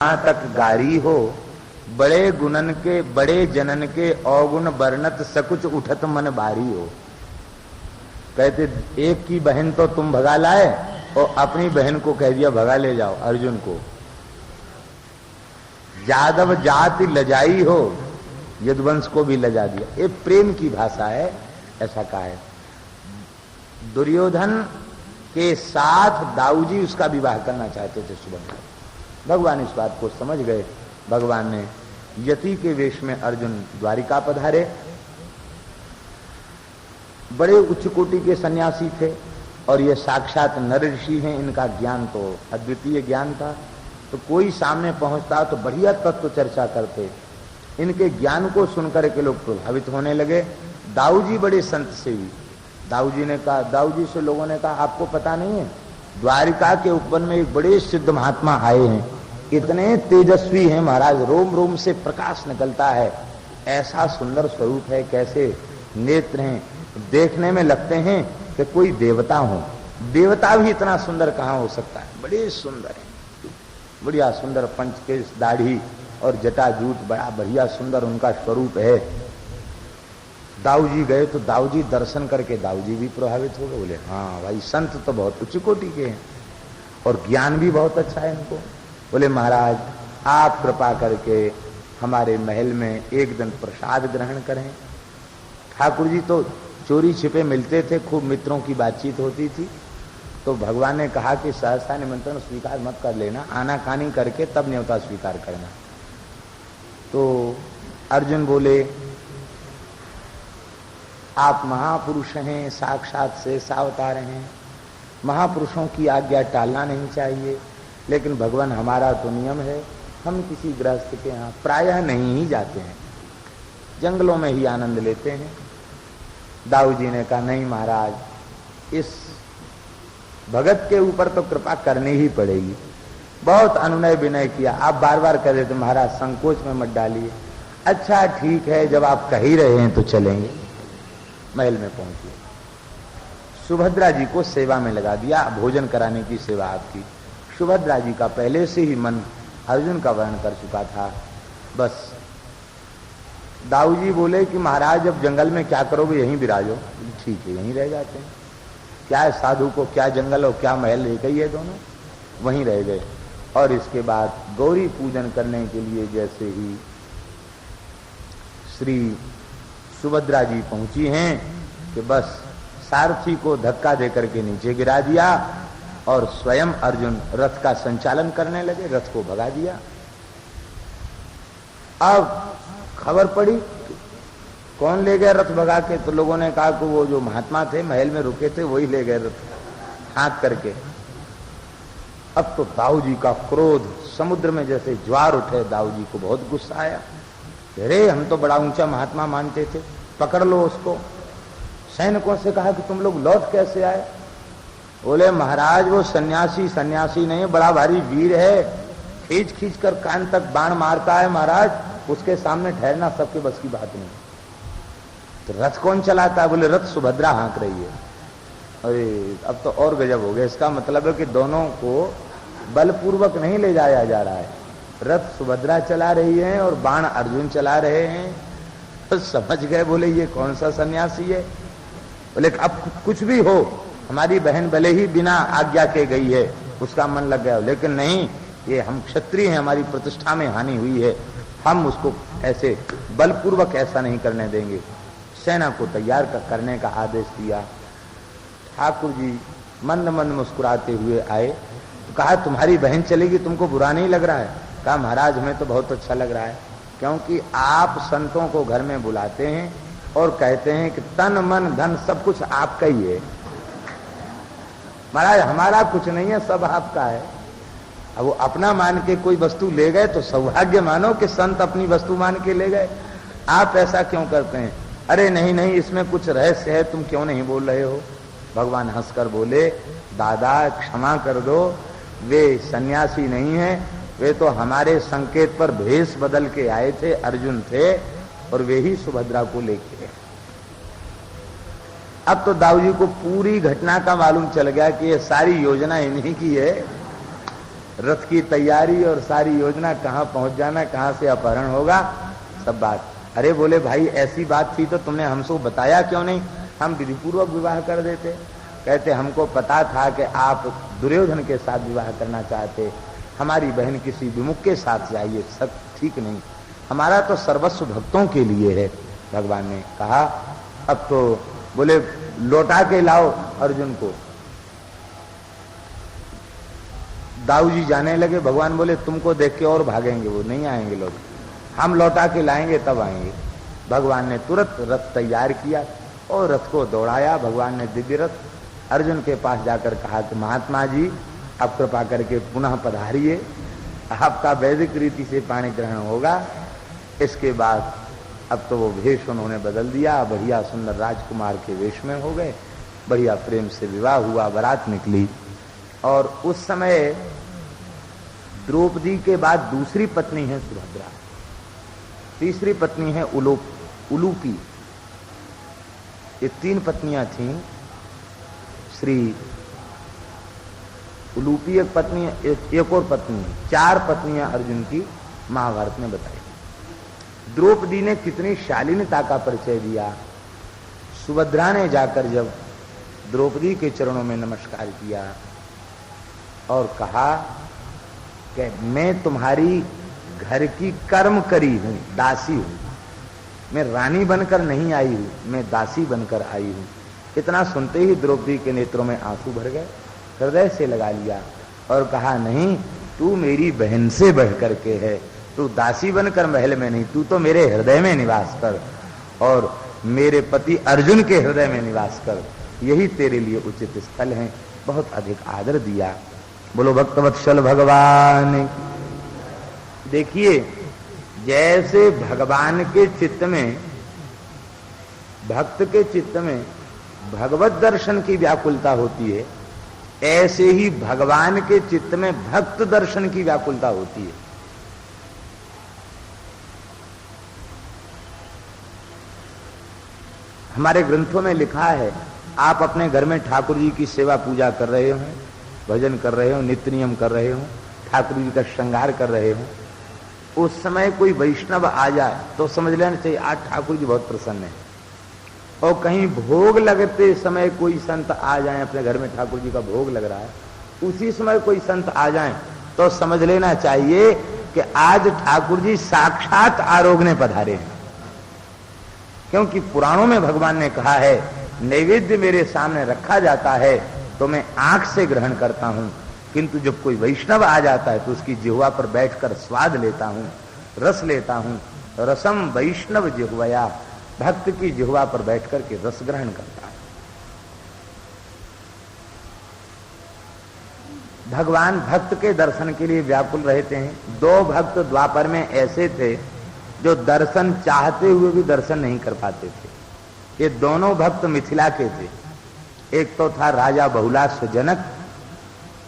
तक गारी हो, बड़े गुणन के बड़े जनन के अवगुण वर्णत सकुच उठत मन भारी हो। कहते एक की बहन तो तुम भगा लाए और अपनी बहन को कह दिया भगा ले जाओ अर्जुन को। यादव जाति लजाई हो, यदुवंश को भी लजा दिया। ये प्रेम की भाषा है, ऐसा कहा है। दुर्योधन के साथ दाऊजी उसका विवाह करना चाहते थे सुभद्रा। भगवान इस बात को समझ गए। भगवान ने यति के वेश में अर्जुन द्वारिका पधारे। बड़े उच्च कोटि के सन्यासी थे और ये साक्षात नर ऋषि हैं। इनका ज्ञान तो अद्वितीय ज्ञान था। तो कोई सामने पहुंचता तो बढ़िया तत्व चर्चा करते। इनके ज्ञान को सुनकर के लोग प्रभावित होने लगे। दाऊजी बड़े संत सेवी। दाऊजी ने कहा, दाऊजी से लोगों ने कहा आपको पता नहीं है, द्वारिका के उपवन में एक बड़े सिद्ध महात्मा आए हैं, इतने तेजस्वी हैं महाराज, रोम रोम से प्रकाश निकलता है, ऐसा सुंदर स्वरूप है, कैसे नेत्र हैं, देखने में लगते हैं कि कोई देवता हो। देवता भी इतना सुंदर कहाँ हो सकता है, बड़े सुंदर है, बढ़िया सुंदर, पंचकेश दाढ़ी और जटाजूट, बड़ा बढ़िया सुंदर उनका स्वरूप है। दाऊजी गए तो दाऊजी दर्शन करके दाऊजी भी प्रभावित हो गए। बोले हाँ भाई, संत तो बहुत उच्च कोटि के हैं और ज्ञान भी बहुत अच्छा है इनको। बोले महाराज आप कृपा करके हमारे महल में एक दिन प्रसाद ग्रहण करें। ठाकुर जी तो चोरी छिपे मिलते थे, खूब मित्रों की बातचीत होती थी। तो भगवान ने कहा कि सहसा निमंत्रण स्वीकार मत कर लेना, आनाकानी करके तब न्योता स्वीकार करना। तो अर्जुन बोले आप महापुरुष हैं, साक्षात शेष अवतार हैं, महापुरुषों की आज्ञा टालना नहीं चाहिए। लेकिन भगवान हमारा तो नियम है, हम किसी गृहस्थ के यहाँ प्रायः नहीं ही जाते हैं, जंगलों में ही आनंद लेते हैं। दाऊजी ने कहा नहीं महाराज, इस भगत के ऊपर तो कृपा करनी ही पड़ेगी। बहुत अनुनय विनय किया, आप बार बार कह देते महाराज संकोच में मत डालिए। अच्छा ठीक है, जब आप कह ही रहे हैं तो चलेंगे। महल में पहुंचे, सुभद्रा जी को सेवा में लगा दिया, भोजन कराने की सेवा आपकी। सुभद्रा जी का पहले से ही मन अर्जुन का वर्ण कर चुका था। बस दाऊजी बोले कि महाराज अब जंगल में क्या करोगे, यहीं विराजो। ठीक है, यहीं रह जाते हैं, क्या है साधु को, क्या जंगल और क्या महल, एक ही है दोनों। वहीं रह गए। और इसके बाद गौरी पूजन करने के लिए जैसे ही श्री सुभद्रा जी पहुंची हैं कि बस सारथी को धक्का देकर के नीचे गिरा दिया और स्वयं अर्जुन रथ का संचालन करने लगे, रथ को भगा दिया। अब खबर पड़ी कौन ले गया रथ भगा के, तो लोगों ने कहा कि वो जो महात्मा थे महल में रुके थे वही ले गए रथ हाँक करके। अब तो दाऊजी का क्रोध समुद्र में जैसे ज्वार उठे। दाऊजी को बहुत गुस्सा आया, अरे हम तो बड़ा ऊंचा महात्मा मानते थे, पकड़ लो उसको। सैनिकों से कहा कि तुम लोग लौट कैसे आए। बोले महाराज वो सन्यासी नहीं, बड़ा भारी वीर है, खींच खींच कर कान तक बाण मारता है महाराज, उसके सामने ठहरना सबके बस की बात नहीं। तो रथ कौन चलाता है? बोले रथ सुभद्रा हाँक रही है। अरे अब तो और गजब हो गया। इसका मतलब है कि दोनों को बलपूर्वक नहीं ले जाया जा रहा है, रथ सुभद्रा चला रही है और बाण अर्जुन चला रहे हैं। तो समझ गए, बोले ये कौन सा सन्यासी है। बोले अब कुछ भी हो, हमारी बहन भले ही बिना आज्ञा के गई है, उसका मन लग गया, लेकिन नहीं, ये हम क्षत्रिय हैं, हमारी प्रतिष्ठा में हानि हुई है, हम उसको ऐसे बलपूर्वक ऐसा नहीं करने देंगे। सेना को तैयार करने का आदेश दिया। ठाकुर जी मंद मंद मुस्कुराते हुए आए तो कहा तुम्हारी बहन चलेगी, तुमको बुरा नहीं लग रहा है? कहा महाराज हमें तो बहुत अच्छा लग रहा है, क्योंकि आप संतों को घर में बुलाते हैं और कहते हैं कि तन मन धन सब कुछ आपका ही है। महाराज हमारा कुछ नहीं है, सब आपका है। अब वो अपना मान के कोई वस्तु ले गए तो सौभाग्य मानो कि संत अपनी वस्तु मान के ले गए। आप ऐसा क्यों करते हैं? अरे नहीं नहीं, इसमें कुछ रहस्य है, तुम क्यों नहीं बोल रहे हो? भगवान हंसकर बोले दादा क्षमा कर दो, वे सन्यासी नहीं है, वे तो हमारे संकेत पर भेष बदल के आए थे, अर्जुन थे, और वे ही सुभद्रा को लेके गए। अब तो दाऊजी को पूरी घटना का मालूम चल गया कि ये सारी योजना इन्हीं की है। रथ की तैयारी और सारी योजना, कहाँ पहुंच जाना, कहाँ से अपहरण होगा, सब बात। अरे बोले भाई ऐसी बात थी तो तुमने हमसे बताया क्यों नहीं, हम विधिपूर्वक विवाह कर देते। कहते हमको पता था कि आप दुर्योधन के साथ विवाह करना चाहते, हमारी बहन किसी विमुख के साथ जाइए, सब ठीक नहीं, हमारा तो सर्वस्व भक्तों के लिए है। भगवान ने कहा अब तो बोले लौटा के लाओ अर्जुन को। दाऊ जी जाने लगे, भगवान बोले तुमको देख के और भागेंगे, वो नहीं आएंगे लोग, हम लौटा के लाएंगे तब आएंगे। भगवान ने तुरंत रथ तैयार किया और रथ को दौड़ाया। भगवान ने दिव्य रथ अर्जुन के पास जाकर कहा कि महात्मा जी आप कृपा करके पुनः पधारिए, आपका वैदिक रीति से पाणी ग्रहण होगा। इसके बाद अब तो वो वेश उन्होंने बदल दिया, बढ़िया सुंदर राजकुमार के वेश में हो गए, बढ़िया प्रेम से विवाह हुआ, बारात निकली। और उस समय द्रौपदी के बाद दूसरी पत्नी है सुभद्रा, तीसरी पत्नी है उलूपी। ये 3 पत्नियां थीं। श्री उलूपी एक पत्नी, एक और पत्नी, 4 पत्नियां अर्जुन की महाभारत में बताई। द्रौपदी ने कितनी शालीनता का परिचय दिया। सुभद्रा ने जाकर जब द्रौपदी के चरणों में नमस्कार किया और कहा कि मैं तुम्हारी घर की कर्म करी हूं, दासी हूं, मैं रानी बनकर नहीं आई हूं, मैं दासी बनकर आई हूं। इतना सुनते ही द्रौपदी के नेत्रों में आंसू भर गए, हृदय से लगा लिया और कहा नहीं, तू मेरी बहन से बढ़ करके है, तू दासी बनकर महल में नहीं, तू तो मेरे हृदय में निवास कर और मेरे पति अर्जुन के हृदय में निवास कर, यही तेरे लिए उचित स्थल है। बहुत अधिक आदर दिया। बोलो भक्तवत्सल भगवान। देखिए जैसे भगवान के चित्त में, भक्त के चित्त में भगवत दर्शन की व्याकुलता होती है, ऐसे ही भगवान के चित्त में भक्त दर्शन की व्याकुलता होती है। हमारे ग्रंथों में लिखा है, आप अपने घर में ठाकुर जी की सेवा पूजा कर रहे हो, भजन कर रहे हो, नित्य नियम कर रहे हो, ठाकुर जी का श्रृंगार कर रहे हो, उस समय कोई वैष्णव आ जाए तो समझ लेना चाहिए आज ठाकुर जी बहुत प्रसन्न है। और कहीं भोग लगते समय कोई संत आ जाए, अपने घर में ठाकुर जी का भोग लग रहा है, उसी समय कोई संत आ जाए तो समझ लेना चाहिए कि आज ठाकुर जी साक्षात आरोग्य पधारे हैं। क्योंकि पुराणों में भगवान ने कहा है, नैवेद्य मेरे सामने रखा जाता है तो मैं आंख से ग्रहण करता हूं, किंतु जब कोई वैष्णव आ जाता है तो उसकी जिह्वा पर बैठकर स्वाद लेता हूं, रस लेता हूं। रसम वैष्णव जिह्वया, भक्त की जिह्वा पर बैठकर के रस ग्रहण करता है। भगवान भक्त के दर्शन के लिए व्याकुल रहते हैं। 2 भक्त द्वापर में ऐसे थे जो दर्शन चाहते हुए भी दर्शन नहीं कर पाते थे। ये दोनों भक्त मिथिला के थे। एक तो था राजा बहुलास्व जनक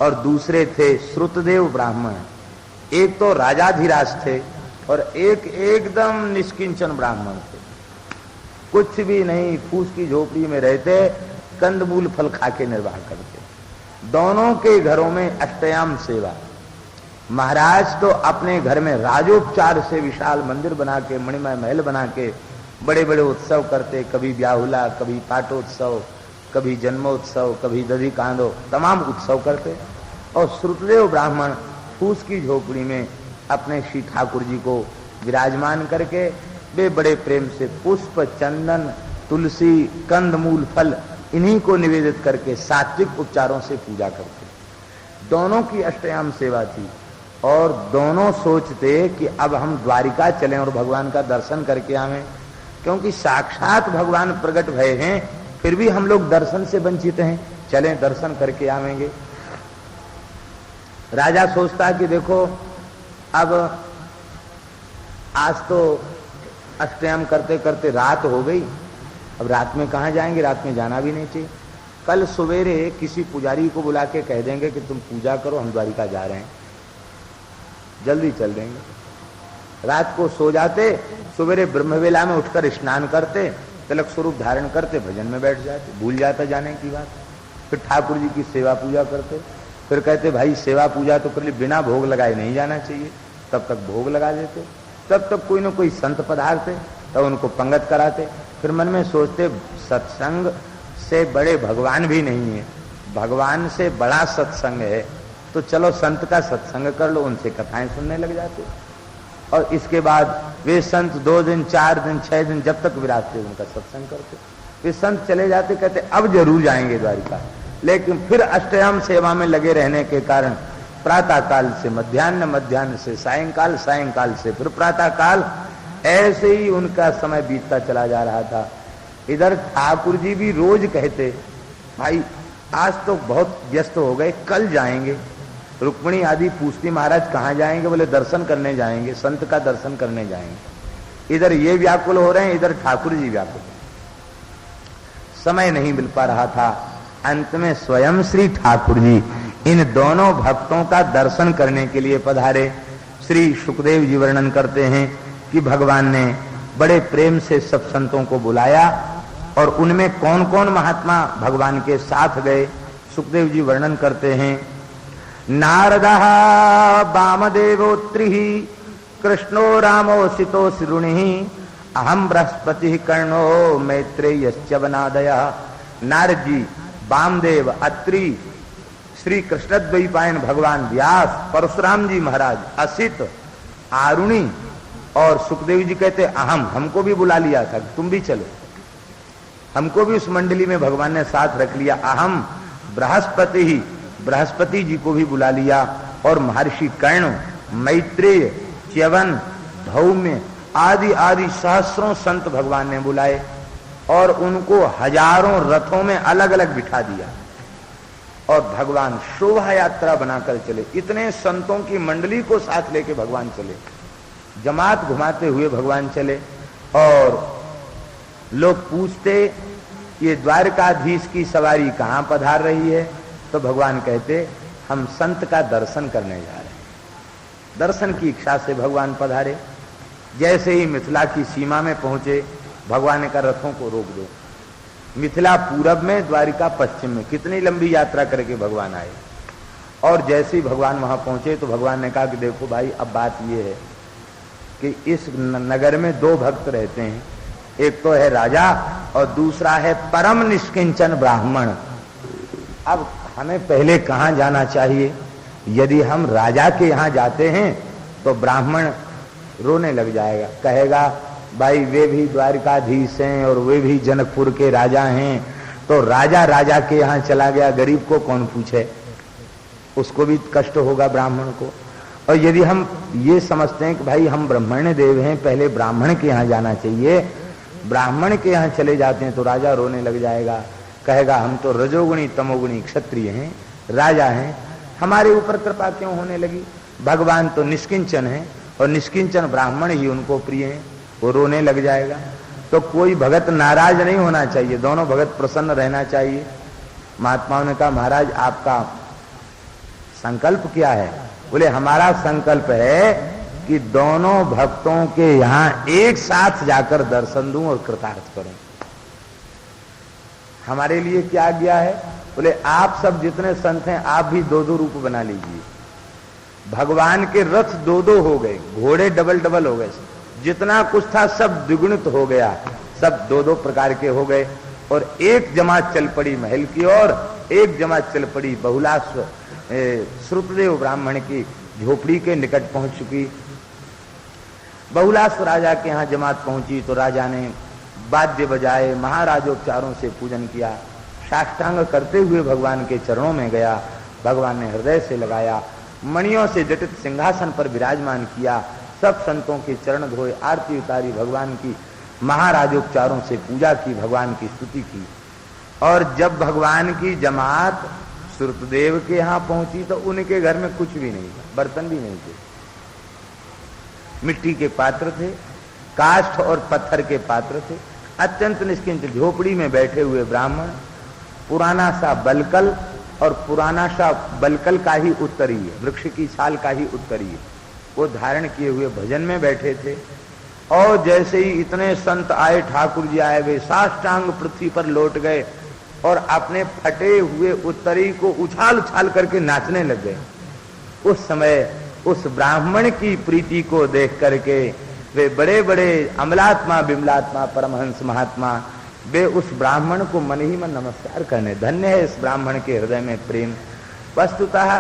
और दूसरे थे श्रुतदेव ब्राह्मण। एक तो राजाधिराज थे और एक एकदम निष्किंचन ब्राह्मण थे, कुछ भी नहीं, फूस की झोपड़ी में रहते, कंदमूल फल खा के निर्वाह करते। दोनों के घरों में अष्टयाम सेवा। महाराज तो अपने घर में राजोपचार से विशाल मंदिर बना के, मणिमय महल बना के बड़े बड़े उत्सव करते, कभी ब्याहुला, कभी पाटोत्सव, कभी जन्मोत्सव, कभी दधी कांदो, तमाम उत्सव करते। और श्रुतदेव ब्राह्मण फूस की झोपड़ी में अपने श्री ठाकुर जी को विराजमान करके वे बड़े प्रेम से पुष्प, चंदन, तुलसी, कंदमूल, फल इन्हीं को निवेदित करके सात्विक उपचारों से पूजा करते। दोनों की अष्टयाम सेवा थी और दोनों सोचते कि अब हम द्वारिका चलें और भगवान का दर्शन करके आवें, क्योंकि साक्षात भगवान प्रकट भय हैं, फिर भी हम लोग दर्शन से वंचित हैं, चलें दर्शन करके आवेंगे। राजा सोचता कि देखो अब आज तो अष्टयाम करते करते रात हो गई, अब रात में कहाँ जाएंगे, रात में जाना भी नहीं चाहिए। कल सवेरे किसी पुजारी को बुला के कह देंगे कि तुम पूजा करो, हम द्वारिका जा रहे हैं, जल्दी चल देंगे। रात को सो जाते, सवेरे ब्रह्मवेला में उठकर स्नान करते, तिलक स्वरूप धारण करते, भजन में बैठ जाते, भूल जाता जाने की बात। फिर ठाकुर जी की सेवा पूजा करते, फिर कहते भाई सेवा पूजा तो कर ली, बिना भोग लगाए नहीं जाना चाहिए। तब तक भोग लगा देते, तब तक कोई न कोई संत पधारते, तब उनको पंगत कराते। फिर मन में सोचते सत्संग से बड़े भगवान भी नहीं है, भगवान से बड़ा सत्संग है, तो चलो संत का सत्संग कर लो, उनसे कथाएं सुनने लग जाते। और इसके बाद वे संत 2 दिन 4 दिन 6 दिन जब तक विराजते उनका सत्संग करते। वे संत चले जाते, कहते अब जरूर जाएंगे द्वारिका, लेकिन फिर अष्टयाम सेवा में लगे रहने के कारण प्रातः काल से मध्याह्न, मध्याह्न से सायंकाल, सायंकाल से फिर प्रातः काल, ऐसे ही उनका समय बीतता चला जा रहा था। इधर ठाकुर जी भी रोज कहते भाई आज तो बहुत व्यस्त हो गए, कल जाएंगे। रुक्मिणी आदि पूछती महाराज कहाँ जाएंगे? बोले दर्शन करने जाएंगे, संत का दर्शन करने जाएंगे। इधर ये व्याकुल हो रहे हैं, इधर ठाकुर जी व्याकुल, समय नहीं मिल पा रहा था। अंत में स्वयं श्री ठाकुर जी इन दोनों भक्तों का दर्शन करने के लिए पधारे। श्री सुखदेव जी वर्णन करते हैं कि भगवान ने बड़े प्रेम से सब संतों को बुलाया और उनमें कौन कौन महात्मा भगवान के साथ गए। सुखदेव जी वर्णन करते हैं, नारदः वामदेवोत्रिः कृष्णो रामो सितो सिरुणिः अहम बृहस्पति कर्णो मैत्रेयश्च वनादयः। नारद जी, वामदेव, अत्रि, श्री कृष्णद्वैपायन भगवान व्यास, परशुराम जी महाराज, असित, आरुणि और सुखदेव जी कहते अहम, हमको भी बुला लिया था, तुम भी चलो। हमको भी उस मंडली में भगवान ने साथ रख लिया। अहम बृहस्पति ही, बृहस्पति जी को भी बुला लिया। और महर्षि कर्ण, मैत्रेय, च्यवन, धौम्य आदि आदि सहस्रों संत भगवान ने बुलाए और उनको हजारों रथों में अलग अलग बिठा दिया और भगवान शोभा यात्रा बनाकर चले। इतने संतों की मंडली को साथ लेके भगवान चले, जमात घुमाते हुए भगवान चले। और लोग पूछते ये द्वारकाधीश की सवारी कहां पधार रही है? तो भगवान कहते हम संत का दर्शन करने जा रहे हैं। दर्शन की इच्छा से भगवान पधारे। जैसे ही मिथिला की सीमा में पहुंचे, भगवान ने कहा रथों को रोक दो। मिथिला पूरब में, द्वारिका पश्चिम में, कितनी लंबी यात्रा करके भगवान आए। और जैसे ही भगवान वहां पहुंचे तो भगवान ने कहा कि देखो भाई, अब बात यह है कि इस नगर में 2 भक्त रहते हैं, एक तो है राजा और दूसरा है परम निष्किंचन ब्राह्मण। अब हमें पहले कहां जाना चाहिए? यदि हम राजा के यहां जाते हैं तो ब्राह्मण रोने लग जाएगा, कहेगा भाई वे भी द्वारकाधीश हैं और वे भी जनकपुर के राजा हैं, तो राजा राजा के यहां चला गया, गरीब को कौन पूछे? उसको भी कष्ट होगा ब्राह्मण को। और यदि हम ये समझते हैं कि भाई हम ब्राह्मण देव हैं, पहले ब्राह्मण के यहां जाना चाहिए, ब्राह्मण के यहां चले जाते हैं तो राजा रोने लग जाएगा, कहेगा हम तो रजोगुणी तमोगुणी क्षत्रिय हैं, राजा हैं, हमारे ऊपर कृपा क्यों होने लगी? भगवान तो निष्किंचन है और निष्किंचन ब्राह्मण ही उनको प्रिय है, वो रोने लग जाएगा। तो कोई भगत नाराज नहीं होना चाहिए, दोनों भगत प्रसन्न रहना चाहिए। महात्माओं ने कहा महाराज आपका संकल्प क्या है? बोले हमारा संकल्प है कि दोनों भक्तों के यहां एक साथ जाकर दर्शन दूं और कृतार्थ करूं। हमारे लिए क्या आज्ञा है? बोले आप सब जितने संत हैं आप भी 2-2 रूप बना लीजिए। भगवान के रथ 2-2 हो गए, घोड़े डबल डबल हो गए, जितना कुछ था सब द्विगुणित हो गया, सब 2-2 प्रकार के हो गए। और एक जमात चल पड़ी महल की ओर, एक जमात चल पड़ी बहुलाश्व श्रुतदेव ब्राह्मण की झोपड़ी के निकट पहुंच चुकी। बहुलाश्व राजा के यहाँ जमात पहुंची तो राजा ने वाद्य बजाए, महाराजोपचारों से पूजन किया, साष्टांग करते हुए भगवान के चरणों में गया। भगवान ने हृदय से लगाया, मणियों से जटित सिंहासन पर विराजमान किया, सब संतों के चरण धोए, आरती उतारी, भगवान की महाराजोपचारों से पूजा की, भगवान की स्तुति की। और जब भगवान की जमात श्रुतदेव के यहाँ पहुंची तो उनके घर में कुछ भी नहीं था, बर्तन भी नहीं थे, मिट्टी के पात्र थे, काष्ठ और पत्थर के पात्र थे, अत्यंत निश्चिंत झोपड़ी में बैठे हुए ब्राह्मण, पुराना सा बलकल और पुराना सा बलकल का ही उत्तरीय, वृक्ष की छाल का ही उत्तरीय, वो धारण किए हुए भजन में बैठे थे। और जैसे ही इतने संत आए, ठाकुर जी आए, वे साष्टांग पृथ्वी पर लौट गए और अपने फटे हुए उत्तरी को उछाल उछाल करके नाचने लग गए। उस समय उस ब्राह्मण की प्रीति को देख करके वे बड़े बड़े अमलात्मा विमलात्मा परमहंस महात्मा वे उस ब्राह्मण को मन ही मन नमस्कार करने, धन्य है इस ब्राह्मण के हृदय में प्रेम। वस्तुतः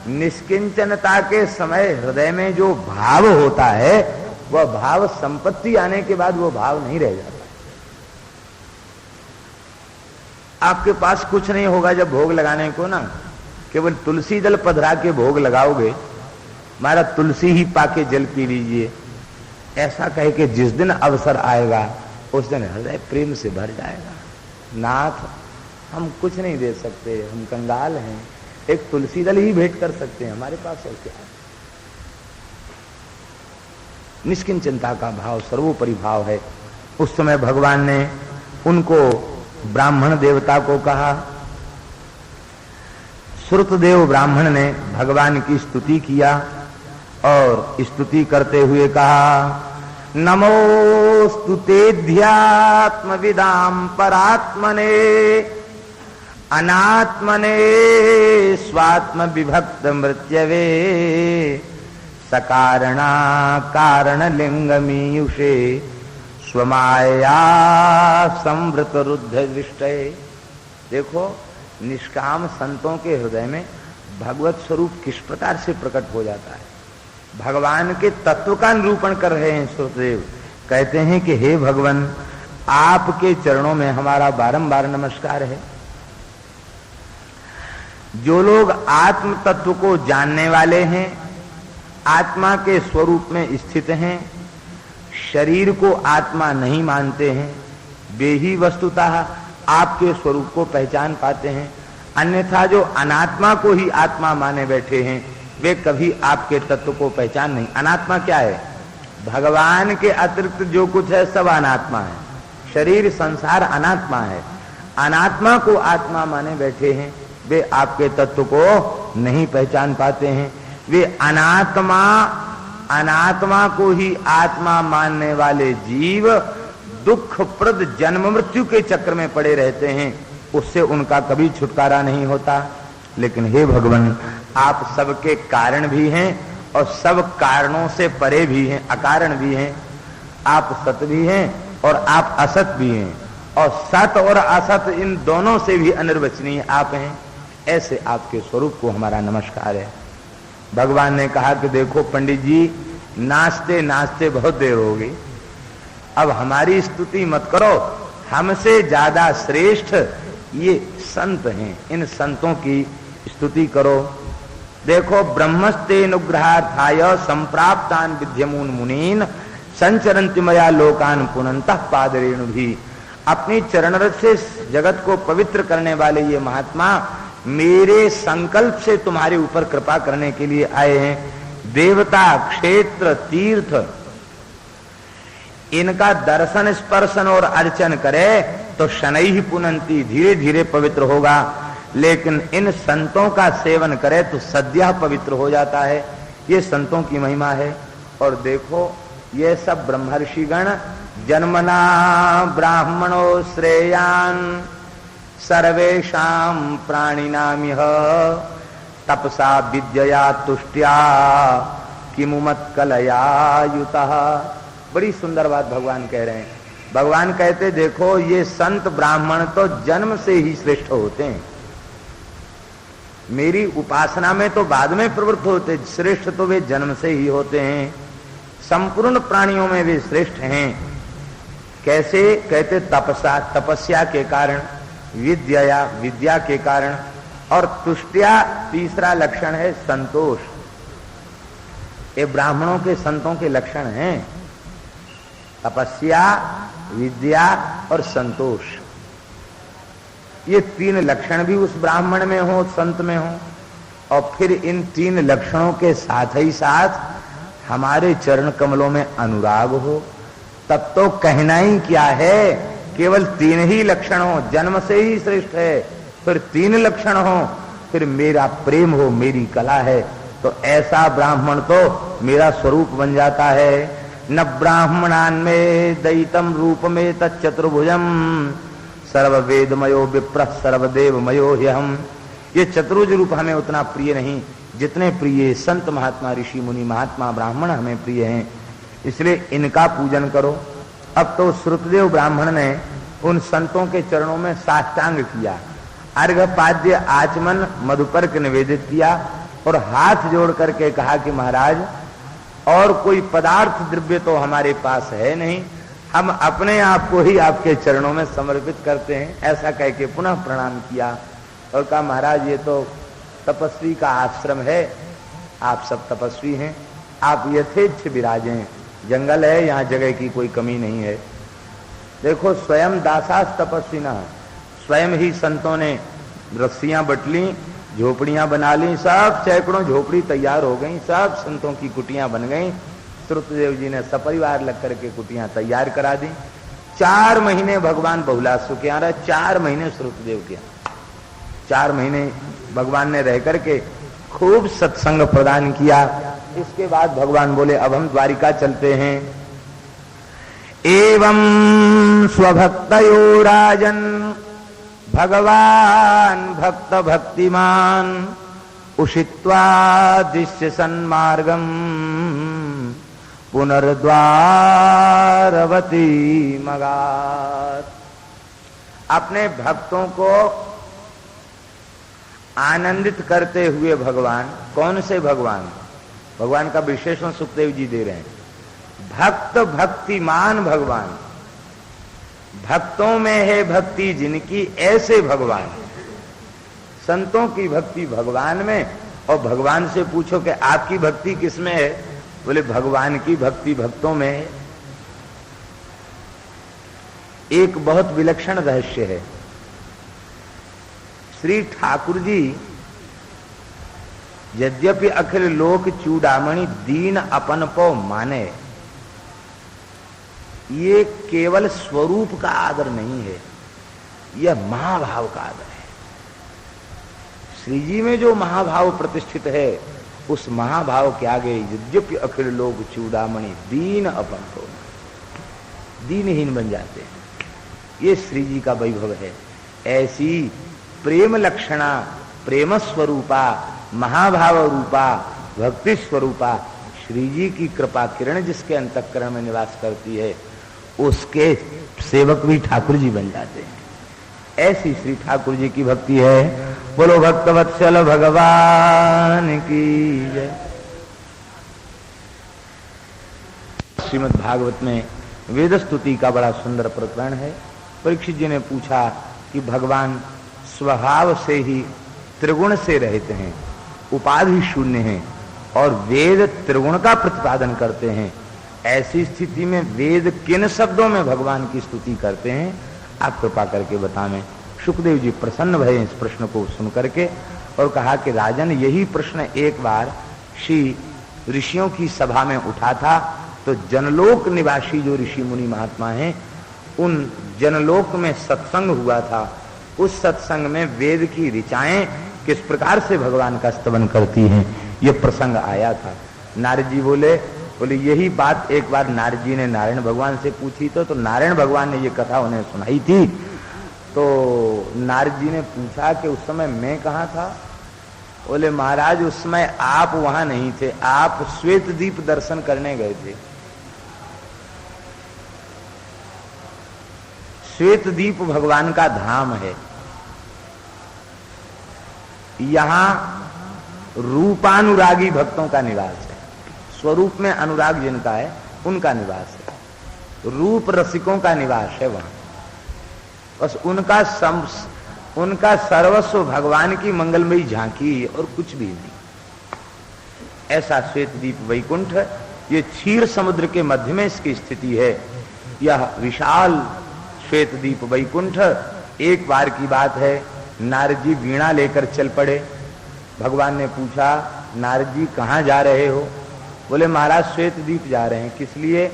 निष्किंचनता के समय हृदय में जो भाव होता है वह भाव संपत्ति आने के बाद वो भाव नहीं रह जाता। आपके पास कुछ नहीं होगा जब भोग लगाने को ना, केवल तुलसी दल पधरा के भोग लगाओगे, हमारा तुलसी ही पाके जल पी लीजिए, ऐसा कहे कि जिस दिन अवसर आएगा उस दिन हृदय प्रेम से भर जाएगा। नाथ हम कुछ नहीं दे सकते, हम कंगाल हैं, एक तुलसी दल ही भेंट कर सकते हैं, हमारे पास और क्या है। निष्किंचनता का भाव सर्वोपरि भाव है। उस समय भगवान ने उनको ब्राह्मण देवता को कहा। श्रुतदेव ब्राह्मण ने भगवान की स्तुति किया और स्तुति करते हुए कहा, नमोस्तु तेऽध्यात्म विदाम परात्मने अनात्मने स्वात्म विभक्त मृत्यवे सकारणा कारण लिंगमीयुषे स्वमाया संवृत रुद्ध दृष्टये। देखो निष्काम संतों के हृदय में भगवत स्वरूप किस प्रकार से प्रकट हो जाता है। भगवान के तत्व का निरूपण कर रहे हैं श्रुतदेव। कहते हैं कि हे भगवान, आपके चरणों में हमारा बारंबार नमस्कार है। जो लोग आत्म तत्व को जानने वाले हैं, आत्मा के स्वरूप में स्थित हैं, शरीर को आत्मा नहीं मानते हैं, वे ही वस्तुतः आपके स्वरूप को पहचान पाते हैं। अन्यथा जो अनात्मा को ही आत्मा माने बैठे हैं वे कभी आपके तत्व को पहचान नहीं। अनात्मा क्या है? भगवान के अतिरिक्त जो कुछ है सब अनात्मा है। शरीर संसार अनात्मा है। अनात्मा को आत्मा माने बैठे हैं, वे आपके तत्व को नहीं पहचान पाते हैं। वे अनात्मा को ही आत्मा मानने वाले जीव दुखप्रद जन्म मृत्यु के चक्र में पड़े रहते हैं, उससे उनका कभी छुटकारा नहीं होता। लेकिन हे भगवान, आप सबके कारण भी हैं और सब कारणों से परे भी हैं, अकारण भी हैं। आप सत भी हैं और आप असत भी हैं, और सत और असत इन दोनों से भी अनिर्वचनीय आप हैं। ऐसे आपके स्वरूप को हमारा नमस्कार है। भगवान ने कहा कि देखो पंडित जी, नाचते नाचते बहुत देर हो गई, अब हमारी स्तुति मत करो, हमसे ज्यादा श्रेष्ठ ये संत हैं, इन संतों की स्तुति करो। देखो, ब्रह्मस्ते अनुग्रहार्थाय संप्राप्तान विद्यमून मुनीन संचरन्ति मया लोकान पुनन्तः पादरेणु भी। अपनी चरणरज से जगत को पवित्र करने वाले ये महात्मा मेरे संकल्प से तुम्हारे ऊपर कृपा करने के लिए आए हैं। देवता, क्षेत्र, तीर्थ, इनका दर्शन स्पर्शन और अर्चन करे तो शनै ही पुनन्ति, धीरे धीरे पवित्र होगा। लेकिन इन संतों का सेवन करे तो सद्यः पवित्र हो जाता है। ये संतों की महिमा है। और देखो, ये सब ब्रह्मर्षिगण जन्मना ब्राह्मणो श्रेयान सर्वेषां प्राणिनामिह तपसा विद्यया तुष्ट्या किमुमत्कलया युतः। बड़ी सुंदर बात भगवान कह रहे हैं। भगवान कहते, देखो ये संत ब्राह्मण तो जन्म से ही श्रेष्ठ होते हैं, मेरी उपासना में तो बाद में प्रवृत्त होते, श्रेष्ठ तो वे जन्म से ही होते हैं। संपूर्ण प्राणियों में वे श्रेष्ठ हैं। कैसे? कहते तपसा, तपस्या के कारण, विद्या, विद्या के कारण, और तुष्ट्या तीसरा लक्षण है संतोष। ये ब्राह्मणों के संतों के लक्षण हैं, तपस्या, विद्या और संतोष। ये तीन लक्षण भी उस ब्राह्मण में हो, संत में हो, और फिर इन तीन लक्षणों के साथ ही साथ हमारे चरण कमलों में अनुराग हो, तब तो कहना ही क्या है। केवल तीन ही लक्षण हो, जन्म से ही श्रेष्ठ है, फिर तीन लक्षण हो, फिर मेरा प्रेम हो, मेरी कला है, तो ऐसा ब्राह्मण तो मेरा स्वरूप बन जाता है। न ब्राह्मणान में दयितम रूप में तच्चतुर्भुजम सर्ववेदमयो विप्र सर्वदेवमयो ह्यहम्। ये चतुर्भुज रूप हमें उतना प्रिय नहीं जितने प्रिय संत महात्मा ऋषि मुनि महात्मा ब्राह्मण हमें प्रिय हैं, इसलिए इनका पूजन करो। अब तो श्रुतदेव ब्राह्मण ने उन संतों के चरणों में साष्टांग किया, अर्घ्य पाद्य आचमन मधुपर्क निवेदित किया और हाथ जोड़ करके कहा कि महाराज और कोई पदार्थ द्रव्य तो हमारे पास है नहीं, हम अपने आप को ही आपके चरणों में समर्पित करते हैं। ऐसा कह के पुनः प्रणाम किया और कहा महाराज ये तो तपस्वी का आश्रम है, आप सब तपस्वी हैं, आप यथेच्छ विराजें, जंगल है यहाँ जगह की कोई कमी नहीं है। देखो स्वयं दासास तपस्वी ना, स्वयं ही संतों ने रस्सियां बट ली, झोपड़ियां बना ली, सब सैकड़ों झोपड़ी तैयार हो गई, सब संतों की कुटियां बन गई। श्रुतदेव जी ने सपरिवार लग करके कुटियां तैयार करा दी। 4 महीने भगवान बहुलासु के यहाँ रहे, 4 महीने श्रुतदेव के, 4 महीने भगवान ने रह करके खूब सत्संग प्रदान किया। इसके बाद भगवान बोले अब हम द्वारिका चलते हैं। एवं स्वभक्तयो राजन भगवान भक्त भक्तिमान उषित्वा दिश्य सन्मार्गम पुनर्द्वारवती मगात। अपने भक्तों को आनंदित करते हुए भगवान, कौन से भगवान, भगवान का विशेषण सुखदेव जी दे रहे हैं, भक्त भक्तिमान भगवान, भक्तों में है भक्ति जिनकी, ऐसे भगवान। संतों की भक्ति भगवान में, और भगवान से पूछो कि आपकी भक्ति किसमें है, बोले भगवान की भक्ति भक्तों में है। एक बहुत विलक्षण रहस्य है, श्री ठाकुर जी यद्यपि अखिल लोक चूड़ामणि दीन अपन पो माने, ये केवल स्वरूप का आदर नहीं है, यह महाभाव का आदर है। श्री जी में जो महाभाव प्रतिष्ठित है, उस महाभाव के आगे यद्यपि अखिल लोक चूड़ामणि दीन अपन पो, दीनहीन बन जाते हैं। ये श्री जी का वैभव है। ऐसी प्रेम लक्षणा, प्रेम स्वरूपा, महाभाव रूपा, भक्ति स्वरूपा श्री जी की कृपा किरण जिसके अंतःकरण में निवास करती है, उसके सेवक भी ठाकुर जी बन जाते हैं। ऐसी श्री ठाकुर जी की भक्ति है। बोलो भक्तवत्सल भगवान की जय। श्रीमद् भागवत में वेद स्तुति का बड़ा सुंदर प्रकरण है। परीक्षित जी ने पूछा कि भगवान स्वभाव से ही त्रिगुण से रहित हैं, उपाधि शून्य हैं और वेद त्रिगुण का प्रतिपादन करते हैं। ऐसी स्थिति में वेद किन शब्दों में भगवान की स्तुति करते हैं, आप कृपा करके बताएं। शुकदेव जी प्रसन्न भये इस प्रश्न को सुन करके और कहा कि राजन, यही प्रश्न एक बार श्री ऋषियों की सभा में उठा था, तो जनलोक निवासी जो ऋषि मुनि महात्मा हैं, उन जनलोक में सत्संग हुआ था। उस सत्संग में वेद की ऋचाएं किस प्रकार से भगवान का स्तवन करती हैं, यह प्रसंग आया था। नारद जी बोले यही बात एक बार नारद जी ने नारायण भगवान से पूछी तो नारायण भगवान ने ये कथा उन्हें सुनाई थी। तो नारद जी ने पूछा कि उस समय मैं कहाँ था। बोले महाराज उस समय आप वहां नहीं थे, आप श्वेत दीप दर्शन करने गए थे। श्वेत दीप भगवान का धाम है। यहां रूपानुरागी भक्तों का निवास है। स्वरूप में अनुराग जिनका है उनका निवास है। रूप रसिकों का निवास है वहां। बस उनका सर्वस्व भगवान की मंगलमयी झांकी और कुछ भी नहीं। ऐसा श्वेतदीप वैकुंठ, ये क्षीर समुद्र के मध्य में इसकी स्थिति है। यह विशाल श्वेतदीप वैकुंठ, एक बार की बात है, नारद जी वीणा लेकर चल पड़े। भगवान ने पूछा नारद जी कहाँ जा रहे हो। बोले महाराज श्वेतदीप जा रहे हैं। किस लिए।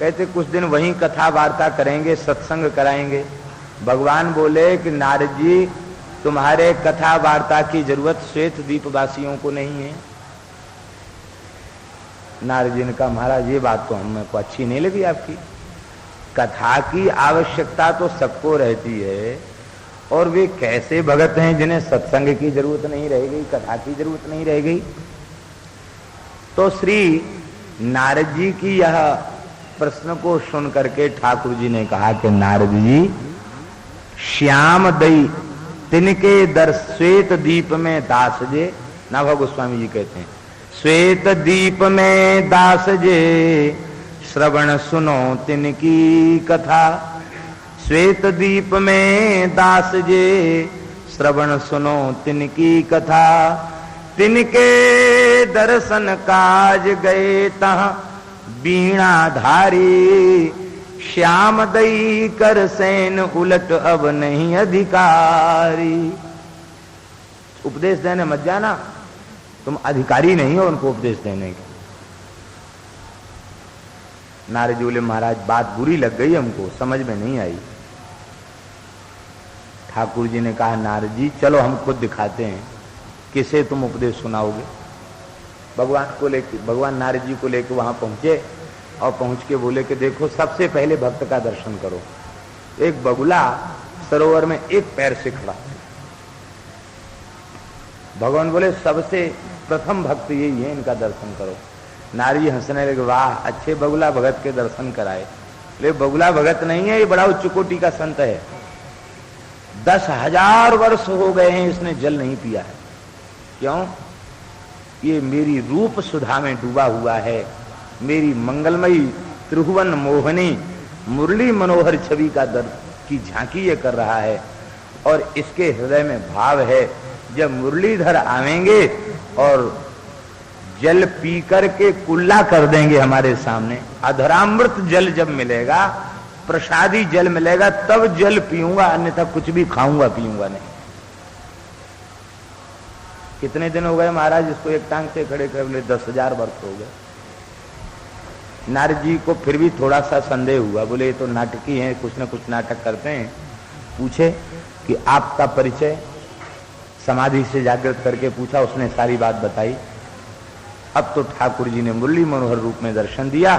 कहते कुछ दिन वहीं कथा वार्ता करेंगे, सत्संग कराएंगे। भगवान बोले कि नारद जी तुम्हारे कथा वार्ता की जरूरत श्वेतदीप वासियों को नहीं है। नारद जी ने कहा महाराज ये बात तो हमको अच्छी नहीं लगी आपकी। कथा की आवश्यकता तो सबको रहती है, और वे कैसे भगत हैं जिन्हें सत्संग की जरूरत नहीं रह गई, कथा की जरूरत नहीं रह गई। तो श्री नारद जी की यह प्रश्न को सुन करके ठाकुर जी ने कहा कि नारद जी, श्याम दई तिनके दर श्वेत दीप में दास जे, नाभा गोस्वामी जी कहते हैं, श्वेत दीप में दास जे श्रवण सुनो तिनकी कथा। श्वेत दीप में दास जे श्रवण सुनो तिनकी कथा। तिनके दर्शन काज गए तहाँ बीणा धारी। श्याम दई कर सैन उलट अब नहीं अधिकारी। उपदेश देने मत जाना, तुम अधिकारी नहीं हो उनको उपदेश देने के। नारद जी बोले महाराज बात बुरी लग गई हमको, समझ में नहीं आई। ठाकुर जी ने कहा नारद जी चलो हम खुद दिखाते हैं किसे तुम उपदेश सुनाओगे। भगवान को लेके, भगवान नारद जी को लेके वहां पहुंचे और पहुंच के बोले कि देखो सबसे पहले भक्त का दर्शन करो। एक बगुला सरोवर में एक पैर से खड़ा। भगवान बोले सबसे प्रथम भक्त यही है, इनका दर्शन करो। नारी हंसने लगे, वाह अच्छे बगुला भगत के दर्शन कराए। ले बगुला भगत नहीं है, ये बड़ा उच्च कोटि का संत है। 10,000 वर्ष हो गए हैं इसने जल नहीं पिया है। क्यों? ये मेरी रूप सुधा में डूबा हुआ है, मेरी मंगलमयी त्रिभुवन मोहनी मुरली मनोहर छवि का दर्द की झांकी ये कर रहा है। और इसके हृदय में भाव है जब मुरलीधर आवेंगे और जल पी करके कुल्ला कर देंगे हमारे सामने, अधरामृत जल जब मिलेगा, प्रसादी जल मिलेगा, तब जल पीऊंगा, अन्यथा कुछ भी खाऊंगा पीऊंगा नहीं। कितने दिन हो गए महाराज इसको एक टांग से खड़े कर बोले 10,000 वर्ष हो गए। नारद जी को फिर भी थोड़ा सा संदेह हुआ, बोले ये तो नाटकी हैं, कुछ ना कुछ नाटक करते हैं। पूछे कि आपका परिचय, समाधि से जागृत करके पूछा, उसने सारी बात बताई। अब तो ठाकुर जी ने मुरली मनोहर रूप में दर्शन दिया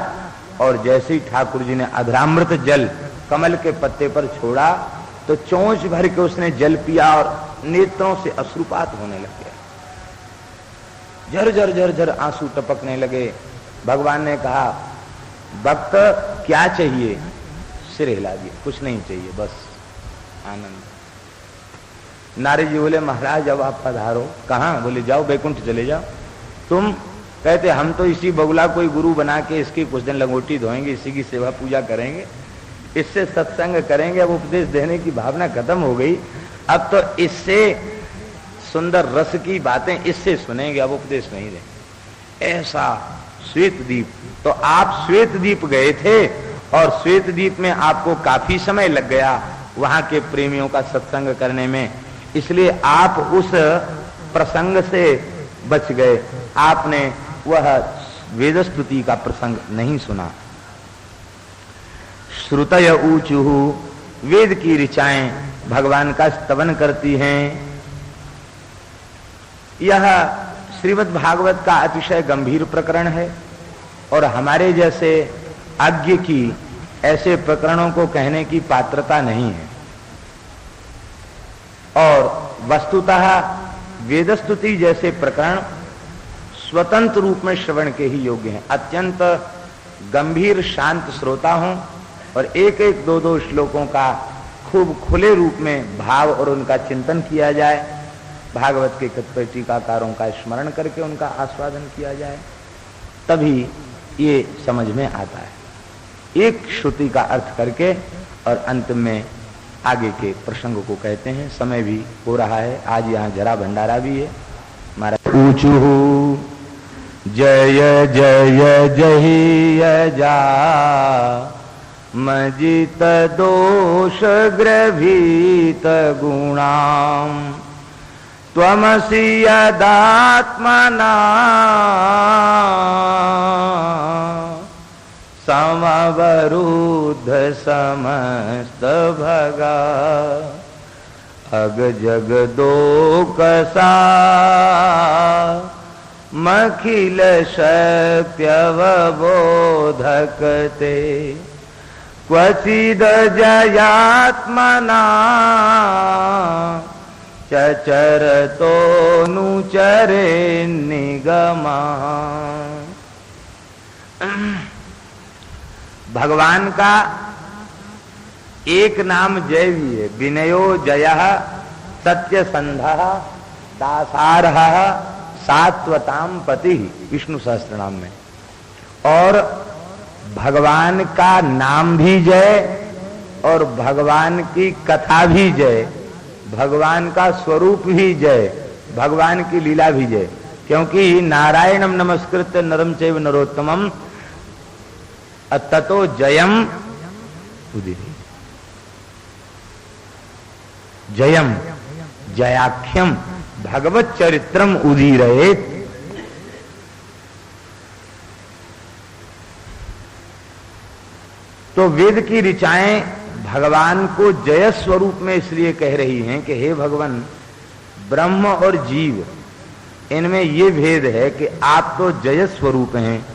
और जैसे ही ठाकुर जी ने अधरामृत जल कमल के पत्ते पर छोड़ा तो चोंच भर के उसने जल पिया और नेत्रों से अश्रुपात होने लग गया। झर झर झर झर आंसू टपकने लगे। भगवान ने कहा भक्त क्या चाहिए? सिर हिला दिया, कुछ नहीं चाहिए, बस आनंद। नारद जी बोले महाराज अब आप पधारो। कहाँ? बोले जाओ बैकुंठ चले जाओ। तुम? कहते हम तो इसी बगुला कोई गुरु बना के इसकी कुछ दिन लंगोटी धोएंगे, इसी की सेवा पूजा करेंगे, इससे सत्संग करेंगे। अब उपदेश देने की भावना खत्म हो गई, अब तो इससे सुंदर रस की बातें इससे सुनेंगे, अब उपदेश नहीं देंगे। ऐसा श्वेत दीप। तो आप श्वेत दीप गए थे और श्वेत दीप में आपको काफी समय लग गया वहां के प्रेमियों का सत्संग करने में, इसलिए आप उस प्रसंग से बच गए। आपने वह वेदस्तुति का प्रसंग नहीं सुना। श्रुतय ऊचुहु, वेद की ऋचाएं भगवान का स्तवन करती हैं। यह श्रीमद् भागवत का अतिशय गंभीर प्रकरण है और हमारे जैसे अज्ञ की ऐसे प्रकरणों को कहने की पात्रता नहीं है। और वस्तुतः वेदस्तुति जैसे प्रकरण स्वतंत्र रूप में श्रवण के ही योग्य हैं। अत्यंत गंभीर शांत श्रोता हों और एक एक दो दो श्लोकों का खूब खुले रूप में भाव और उनका चिंतन किया जाए, भागवत के कतिपय टीकाकारों का स्मरण करके उनका आस्वादन किया जाए, तभी ये समझ में आता है। एक श्रुति का अर्थ करके और अंत में आगे के प्रसंग को कहते हैं। समय भी हो रहा है, आज यहाँ जरा भंडारा भी है। महाराज ऊचुहु जय जय जय जा मजित दोष ग्रभीत गुणाम त्वमसि यदात्मना समवरुद्ध समस्त भगा अग जग दोकसा मखिल शक्त्यवबोधकते क्वचिद जयात्मना चचरतो नुचरे निगमा। भगवान का एक नाम जय भी है, विनयो जयः सत्यसंधः दासारः सात्वताम पति, विष्णु सहस्त्र नाम में। और भगवान का नाम भी जय और भगवान की कथा भी जय, भगवान का स्वरूप भी जय, भगवान की लीला भी जय। क्योंकि नारायणम नमस्कृत्य नरम चैव नरोत्तमम ततो जयम उदीरयेत्। जयम जयाख्यम भगवत चरित्रम उदीरयेत्। तो वेद की ऋचाएं भगवान को जय स्वरूप में इसलिए कह रही हैं कि हे भगवान, ब्रह्म और जीव इनमें ये भेद है कि आप तो जय स्वरूप हैं